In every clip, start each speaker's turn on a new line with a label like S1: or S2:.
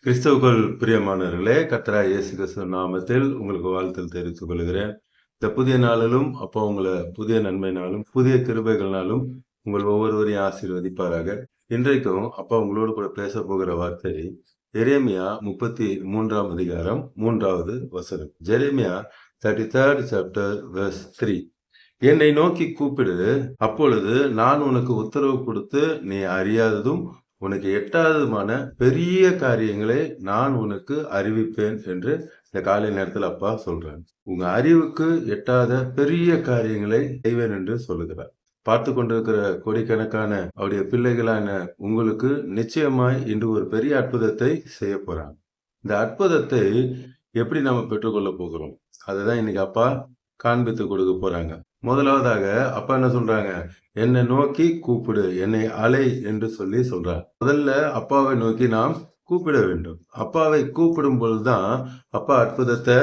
S1: கிறிஸ்துவுக்குள் பிரியமானவர்களே, கர்த்தராகிய இயேசு கிறிஸ்து நாமத்தில் உங்களுக்கு வாழ்த்தல் தெரிவித்துக் கொள்கிறேன். இந்த புதிய நாளிலும் அப்பா உங்களை புதிய நன்மையினாலும் புதிய கிருபைகளினாலும் உங்கள் ஒவ்வொருவரையும் ஆசீர்வதிப்பாராக. இன்றைக்கும் அப்பா உங்களோடு கூட பேச போகிற வார்த்தை எரேமியா 33ஆம் அதிகாரம் 3வது வசனம். Jeremiah 33rd chapter verse 3. என்னை நோக்கி கூப்பிடு, அப்பொழுது நான் உனக்கு உத்தரவு கொடுத்து நீ அறியாததும் உனக்கு எட்டாததுமான பெரிய காரியங்களை நான் உனக்கு அறிவிப்பேன் என்று இந்த காலை நேரத்தில் அப்பா சொல்றாங்க. உங்க அறிவுக்கு எட்டாத பெரிய காரியங்களை செய்வேன் என்று சொல்லுகிறார். பார்த்து கொண்டிருக்கிற கோடிக்கணக்கான அவருடைய பிள்ளைகளான உங்களுக்கு நிச்சயமாய் இன்று ஒரு பெரிய அற்புதத்தை செய்ய போறாங்க. இந்த அற்புதத்தை எப்படி நம்ம பெற்றுக்கொள்ள போகிறோம், அதுதான் இன்னைக்கு அப்பா காண்பித்து கொடுக்க போறாங்க. முதலாவதாக அப்பா என்ன சொல்றாங்க, என்னை நோக்கி கூப்பிடு, என்னை அலை என்று சொல்றார். முதல்ல அப்பாவை நோக்கி நாம் கூப்பிட வேண்டும். அப்பாவை கூப்பிடும் பொழுதுதான் அப்பா அற்புதத்தை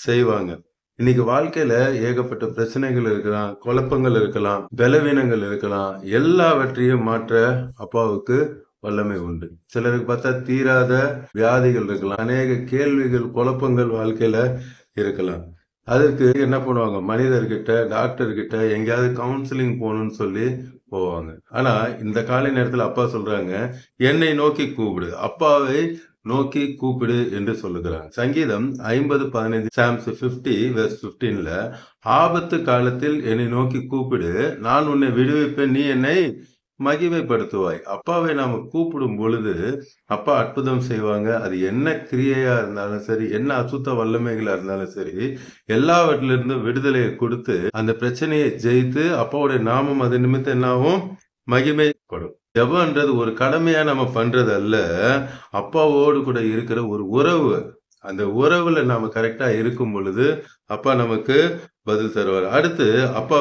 S1: செய்வாங்க. இன்னைக்கு வாழ்க்கையில ஏகப்பட்ட பிரச்சனைகள் இருக்கலாம், குழப்பங்கள் இருக்கலாம், பலவீனங்கள் இருக்கலாம். எல்லாவற்றையும் மாற்ற அப்பாவுக்கு வல்லமை உண்டு. சிலருக்கு பார்த்தா தீராத வியாதிகள் இருக்கலாம், அநேக கேள்விகள் குழப்பங்கள் வாழ்க்கையில இருக்கலாம். அதுக்கு என்ன பண்ணுவாங்க, மனிதர்கிட்ட டாக்டர்கிட்ட எங்கேயாவது கவுன்சிலிங் போகணும்னு சொல்லி போவாங்க. ஆனா இந்த காலை நேரத்தில் அப்பா சொல்றாங்க, என்னை நோக்கி கூப்பிடு, அப்பாவை நோக்கி கூப்பிடு என்று சொல்லுகிறாங்க. சங்கீதம் 50:15 Psalms 50 verse 15ல ஆபத்து காலத்தில் என்னை நோக்கி கூப்பிடு, நான் உன்னை விடுவிப்பேன், நீ என்னை மகிமைப்படுத்துவாய். அப்பாவை நாம கூப்பிடும் பொழுது அப்பா அற்புதம் செய்வாங்க. அது என்ன கிரியையா இருந்தாலும் சரி, என்ன அசுத்த வல்லமைகளா இருந்தாலும் சரி, எல்லாவற்றிலிருந்து விடுதலையை கொடுத்து அந்த பிரச்சனையை ஜெயித்து அப்பாவுடைய நாமம் அது நிமித்தம் என்னாகும், மகிமைப்படும். ஜெபம்ன்றது ஒரு கடமையா நம்ம பண்றது அல்ல, அப்பாவோடு கூட இருக்கிற ஒரு உறவு. அந்த உறவுல நாம கரெக்டா இருக்கும் பொழுது அப்பா நமக்கு பதில் தருவார். அடுத்து அப்பா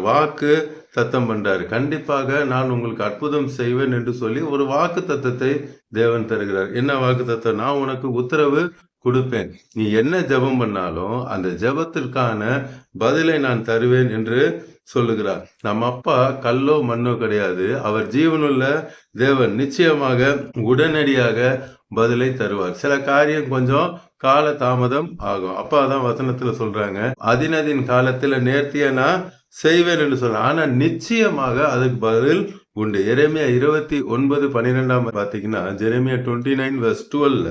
S1: வாக்கு தத்தம் பண்றாரு. கண்டிப்பாக நான் உங்களுக்கு அற்புதம் செய்வேன் என்று சொல்லி ஒரு வாக்கு தத்தத்தை தேவன் தருகிறார். என்ன வாக்கு தத்தம்? நான் உனக்கு உத்தரவு கொடுப்பேன், நீ என்ன ஜெபம் பண்ணாலும் அந்த ஜெபத்திற்கான பதிலை நான் தருவேன் என்று சொல்லுகிறார். நம்ம அப்பா கல்லோ மண்ணோ கிடையாது, அவர் ஜீவனுள்ள தேவன். நிச்சயமாக உடனடியாக பதிலை தருவார். சில காரியம் கொஞ்சம் கால தாமதம் ஆகும். அப்பா தான் வசனத்துல சொல்றாங்க, அதினதின் காலத்துல நேர்த்தியா நான் செய்வேன் என்று சொல்ற. ஆனா நிச்சயமாக அதுக்கு பதில் உண்டு. எரேமியா 29:12 பாத்தீங்கன்னா, ஜெரேமியா 29 verse 12ல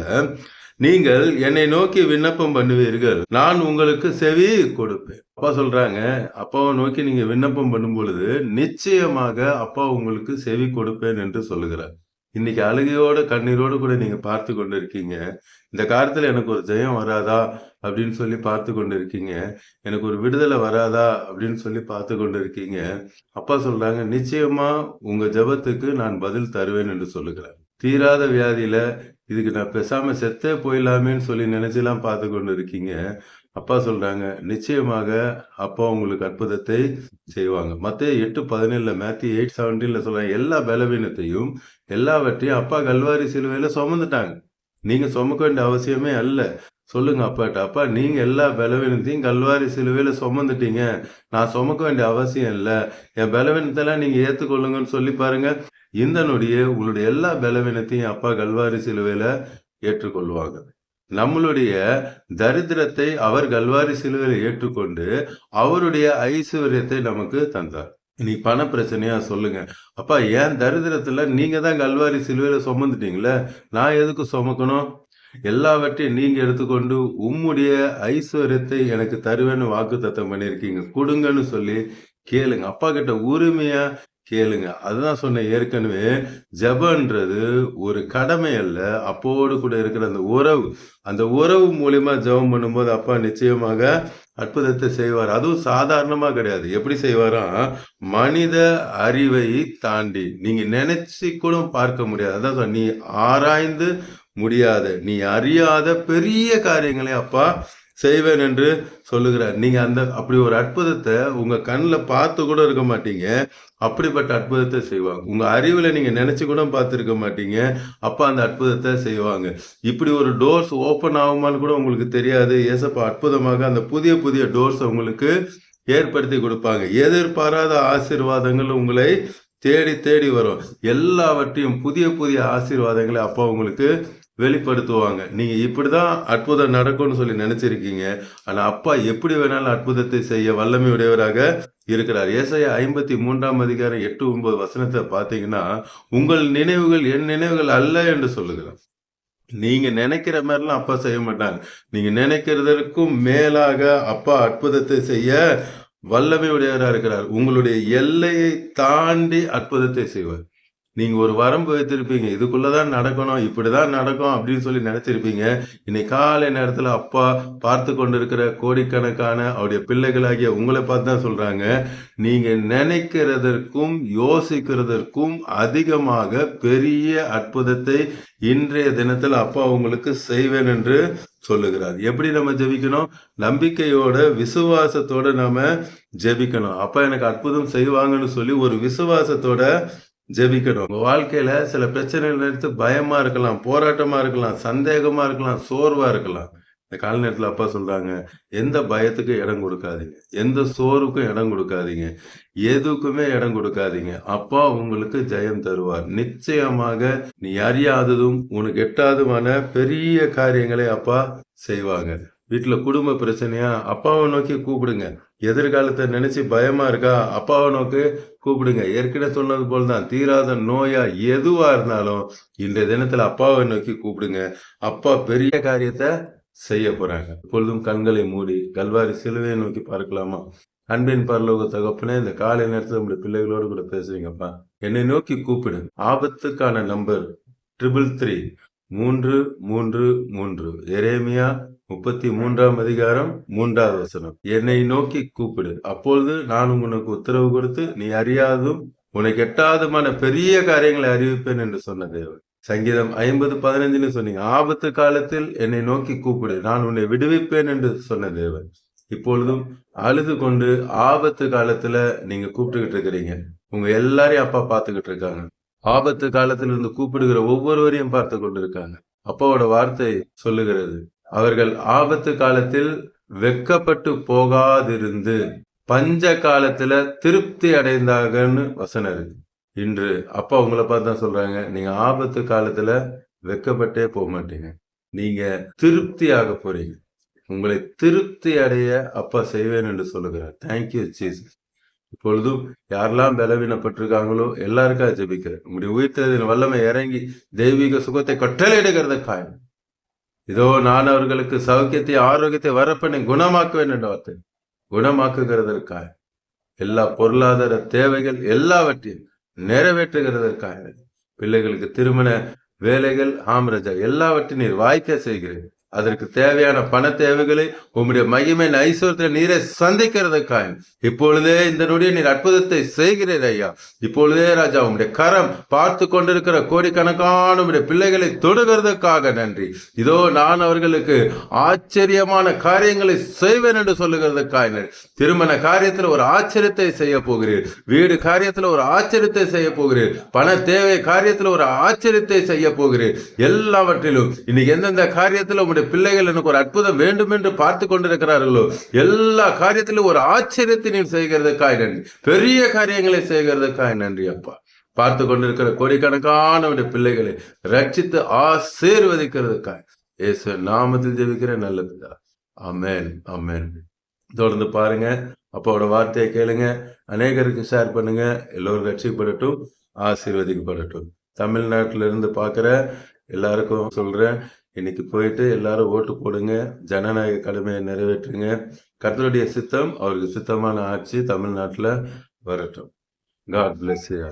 S1: நீங்கள் என்னை நோக்கி விண்ணப்பம் பண்ணுவீர்கள், நான் உங்களுக்கு செவி கொடுப்பேன். அப்பா சொல்றாங்க, அப்பாவை நோக்கி நீங்க விண்ணப்பம் பண்ணும் பொழுது நிச்சயமாக அப்பா உங்களுக்கு செவி கொடுப்பேன் என்று சொல்லுகிறார். இன்னைக்கு அழுகையோட கண்ணீரோடு கூட நீங்க பார்த்து கொண்டு இருக்கீங்க. இந்த காலத்துல எனக்கு ஒரு ஜெயம் வராதா அப்படின்னு சொல்லி பார்த்து கொண்டு இருக்கீங்க. எனக்கு ஒரு விடுதலை வராதா அப்படின்னு சொல்லி பார்த்து கொண்டு இருக்கீங்க. அப்பா சொல்றாங்க, நிச்சயமா உங்க ஜெபத்துக்கு நான் பதில் தருவேன் என்று சொல்லுகிறார். தீராத வியாதியில இதுக்கு நான் பேசாம செத்தே போயிடலாமேன்னு சொல்லி நினைச்செல்லாம் பார்த்து கொண்டு இருக்கீங்க. அப்பா சொல்றாங்க, நிச்சயமாக அப்பா உங்களுக்கு அற்புதத்தை செய்வாங்க. மத்தேயு 8:17 மேத்யூ 8:17 சொல்றாங்க, எல்லா பலவீனத்தையும் எல்லாவற்றையும் அப்பா கல்வாரி சிலுவையில சுமந்துட்டாங்க. நீங்க சுமக்க வேண்டிய அவசியமே அல்ல. சொல்லுங்க அப்பாட்ட, அப்பா நீங்க எல்லா பலவீனத்தையும் கல்வாரி சிலுவையில சுமந்துட்டீங்க, நான் சுமக்க வேண்டிய அவசியம் இல்லை, என் பலவீனத்தெல்லாம் நீங்க ஏற்றுக்கொள்ளுங்கன்னு சொல்லி பாருங்க. இந்த நொடியே உங்களுடைய எல்லா பலவீனத்தையும் அப்பா கல்வாரி சிலுவையில ஏற்றுக்கொள்வாங்க. நம்மளுடைய தரித்திரத்தை அவர் கல்வாரி சிலுவையில ஏற்றுக்கொண்டு அவருடைய ஐஸ்வர்யத்தை நமக்கு தந்தார். இன்னைக்கு பண பிரச்சனையா சொல்லுங்க, அப்பா ஏன் தரித்திரத்துல நீங்க தான் கல்வாரி சிலுவையில சுமந்துட்டீங்களே, நான் எதுக்கு சுமக்கணும்? எல்லாவற்றையும் நீங்க எடுத்துக்கொண்டு உம்முடைய ஐஸ்வர்யத்தை எனக்கு தருவேன்னு வாக்கு தத்தம் பண்ணியிருக்கீங்க, கொடுங்கன்னு சொல்லி கேளுங்க. அப்பா கிட்ட உரிமையா கேளுங்க. அதுதான் சொன்னேன் ஏற்கனவே, ஜெபன்றது ஒரு கடமை அல்ல, அப்போடு கூட இருக்கிற அந்த உறவு. அந்த உறவு மூலியமா ஜெபம் பண்ணும்போது அப்பா நிச்சயமாக அற்புதத்தை செய்வார். அதுவும் சாதாரணமா கிடையாது. எப்படி செய்வாராம், மனித அறிவை தாண்டி நீங்க நினைச்சு கூட பார்க்க முடியாது. அதான் நீ ஆராய்ந்து முடியாத, நீ அறியாத பெரிய காரியங்களை அப்பா செய்வேன் என்று சொல்லுகிறார். நீங்க அப்படி ஒரு அற்புதத்தை உங்க கண்ணில் பார்த்து கூட இருக்க மாட்டீங்க, அப்படிப்பட்ட அற்புதத்தை செய்வாங்க. உங்க அறிவுல நீங்க நினைச்சு கூட பார்த்துருக்க மாட்டீங்க, அப்பா அந்த அற்புதத்தை செய்வாங்க. இப்படி ஒரு டோர்ஸ் ஓப்பன் ஆகுமான்னு கூட உங்களுக்கு தெரியாது. ஏசப்பா அற்புதமாக அந்த புதிய புதிய டோர்ஸ் உங்களுக்கு ஏற்படுத்தி கொடுப்பாங்க. எதிர்பாராத ஆசீர்வாதங்கள் உங்களை தேடி தேடி வரும். எல்லாவற்றையும் புதிய புதிய ஆசீர்வாதங்களை அப்பா உங்களுக்கு வெளிப்படுத்துவாங்க. நீங்க இப்படிதான் அற்புதம் நடக்கும்னு சொல்லி நினைச்சிருக்கீங்க. ஆனா அப்பா எப்படி வேணாலும் அற்புதத்தை செய்ய வல்லமை உடையவராக இருக்கிறார். ஏசாயா 53ஆம் அதிகாரம் 8, 9 வசனத்தை பார்த்தீங்கன்னா, உங்கள் நினைவுகள் என் நினைவுகள் அல்ல என்று சொல்லுகிறார். நீங்க நினைக்கிற மாதிரிலாம் அப்பா செய்ய மாட்டாங்க. நீங்க நினைக்கிறதற்கும் மேலாக அப்பா அற்புதத்தை செய்ய வல்லமை உடையவராக இருக்கிறார். உங்களுடைய எல்லையை தாண்டி அற்புதத்தை செய்வார். நீங்க ஒரு வரம்பு வைத்திருப்பீங்க. இதுக்குள்ளதான் நடக்கணும், இப்படிதான் நடக்கும் அப்படின்னு சொல்லி நினைச்சிருப்பீங்க. இன்னைக்கு காலை நேரத்துல அப்பா பார்த்து கொண்டிருக்கிற கோடிக்கணக்கான அவருடைய பிள்ளைகளாகிய உங்களை பார்த்து தான் சொல்றாங்க, நீங்க நினைக்கிறதற்கும் யோசிக்கிறதற்கும் அதிகமாக பெரிய அற்புதத்தை இன்றைய தினத்தில் அப்பா உங்களுக்கு செய்வேன் என்று சொல்லுகிறார். எப்படி நம்ம ஜெபிக்கணும்? நம்பிக்கையோட விசுவாசத்தோட நாம ஜெபிக்கணும். அப்பா எனக்கு அற்புதம் செய்வாங்கன்னு சொல்லி ஒரு விசுவாசத்தோட ஜெபிக்கணும். உங்க வாழ்க்கையில சில பிரச்சனைகள் எடுத்து பயமா இருக்கலாம், போராட்டமா இருக்கலாம், சந்தேகமா இருக்கலாம், சோர்வா இருக்கலாம். இந்த கால நேரத்துல அப்பா சொல்றாங்க, எந்த பயத்துக்கும் இடம் கொடுக்காதீங்க, எந்த சோர்வுக்கும் இடம் கொடுக்காதீங்க, எதுக்குமே இடம் கொடுக்காதீங்க. அப்பா உங்களுக்கு ஜெயம் தருவார். நிச்சயமாக நீ அறியாததும் உனக்கு எட்டாததுமான பெரிய காரியங்களை அப்பா செய்வாங்க. வீட்டுல குடும்ப பிரச்சனையா அப்பாவை நோக்கி கூப்பிடுங்க. எதிர்காலத்தை நினைச்சு பயமா இருக்கா? அப்பாவை நோக்கி கூப்பிடுங்க. ஏற்கனவே சொன்னது போல்தான், தீராத நோயா எதுவா இருந்தாலும் இன்றைய தினத்துல அப்பாவை நோக்கி கூப்பிடுங்க. அப்பா பெரிய காரியத்தை செய்ய போறாங்க. இப்பொழுதும் கண்களை மூடி கல்வாரி சிலுவையை நோக்கி பார்க்கலாமா? அன்பின் பரலோக தகப்பனே, இந்த காலை நேரத்தில் உங்களுடைய பிள்ளைகளோடு கூட பேசுவீங்கப்பா. என்னை நோக்கி கூப்பிடு. ஆபத்துக்கான நம்பர் 333 333. எரேமியா 33ஆம் அதிகாரம் 3வது வசனம். என்னை நோக்கி கூப்பிடு, அப்பொழுது நான் உனக்கு உத்தரவு கொடுத்து நீ அறியாதும் உனக்கு எட்டாதுமான பெரிய காரியங்களை அறிவிப்பேன் என்று சொன்ன தேவன். சங்கீதம் 50:15 சொன்னீங்க. ஆபத்து காலத்தில் என்னை நோக்கி கூப்பிடு, நான் உன்னை விடுவிப்பேன் என்று சொன்ன தேவன். இப்பொழுதும் அழுது கொண்டு ஆபத்து காலத்துல நீங்க கூப்பிட்டுக்கிட்டு இருக்கிறீங்க. உங்க எல்லாரையும் அப்பா பார்த்துக்கிட்டு இருக்காங்க. ஆபத்து காலத்துல இருந்து கூப்பிடுகிற ஒவ்வொருவரையும் பார்த்து கொண்டிருக்காங்க. அப்பாவோட வார்த்தை சொல்லுகிறது, அவர்கள் ஆபத்து காலத்தில் வெக்கப்பட்டு போகாதிருந்து பஞ்ச காலத்துல திருப்தி அடைந்தாங்கன்னு வசனம் இருக்கு. இன்று அப்பா உங்களை பார்த்து தான் சொல்றாங்க, நீங்க ஆபத்து காலத்துல வெக்கப்பட்டே போக மாட்டீங்க, நீங்க திருப்தியாக போறீங்க. உங்களை திருப்தி அடைய அப்பா செய்வேன் என்று சொல்லுகிறார். Thank you Jesus. இப்பொழுதும் யாரெல்லாம் பலவீனப்பட்டிருக்காங்களோ எல்லாருக்காக ஜெபிக்கிறேன். உங்களுடைய உயிர்த்தெழுதலின் வல்லமை இறங்கி தெய்வீக சுகத்தை கட்டளையிடுகிறதுக்காக, இதோ நான் அவர்களுக்கு சௌக்கியத்தை ஆரோக்கியத்தை வரப்பண்ணி குணமாக்குவேன் என்ற வார்த்தை குணமாக்குகிறதற்காக, எல்லா பொருளாதார தேவைகள் எல்லாவற்றையும் நிறைவேற்றுகிறதற்காக, பிள்ளைகளுக்கு திருமண வேலைகள் ஆம்ரஜா எல்லாவற்றையும் நீர் வாய்க்க செய்கிறேன். அதற்கு தேவையான பண தேவைகளை உம்முடைய மகிமை ஐஸ்வர்யத்தை நீரை சந்திக்கிறதுக்காக இப்பொழுதே இந்த நொடியை நீர் அற்புதத்தை செய்கிறீர் ஐயா. இப்பொழுதே ராஜா உம்முடைய கரம் பார்த்து கொண்டிருக்கிற கோடிக்கணக்கான உம்முடைய பிள்ளைகளை தொடுகிறதுக்காக நன்றி. இதோ நான் அவர்களுக்கு ஆச்சரியமான காரியங்களை செய்வேன் என்று சொல்லுகிறதுக்காக, திருமண காரியத்துல ஒரு ஆச்சரியத்தை செய்ய போகிறீர், வீடு காரியத்துல ஒரு ஆச்சரியத்தை செய்ய போகிறீர், பண தேவை காரியத்துல ஒரு ஆச்சரியத்தை செய்ய போகிறீர். எல்லாவற்றிலும் இன்னைக்கு எந்தெந்த காரியத்துல உம்முடைய பிள்ளைகள் எனக்கு ஒரு அற்புதம் வேண்டும் என்று பார்த்து கொண்டிருக்கிறார்களோ எல்லா காரியத்திலும் ஒரு ஆச்சரியத்தை நீர் செய்கிறதுக்காக நன்றி. பெரிய காரியங்களை செய்கிறதுக்காக நன்றி அப்பா. பார்த்து கொண்டிருக்கிற கோடிக்கணக்கான பிள்ளைகளை ரட்சித்து ஆசீர்வதிக்கிறதுக்காக இயேசு நாமத்தில் ஜெபிக்கிற நல்ல பிதா. ஆமென், ஆமென். தொடர்ந்து பாருங்க, அப்பாவோட வார்த்தையை கேளுங்க, அநேகருக்கு ஷேர் பண்ணுங்க. எல்லோரும் ரட்சிக்கப்படட்டும், ஆசீர்வதிக்கப்படட்டும். தமிழ்நாட்டில இருந்து பார்க்குற எல்லாருக்கும் சொல்றேன், இன்னைக்கு போயிட்டு எல்லாரும் ஓட்டு போடுங்க, ஜனநாயக கடமையை நிறைவேற்றுங்க. கர்த்தருடைய சித்தம், அவருக்கு சித்தமான ஆட்சி தமிழ்நாட்டில் வரட்டும். God bless you.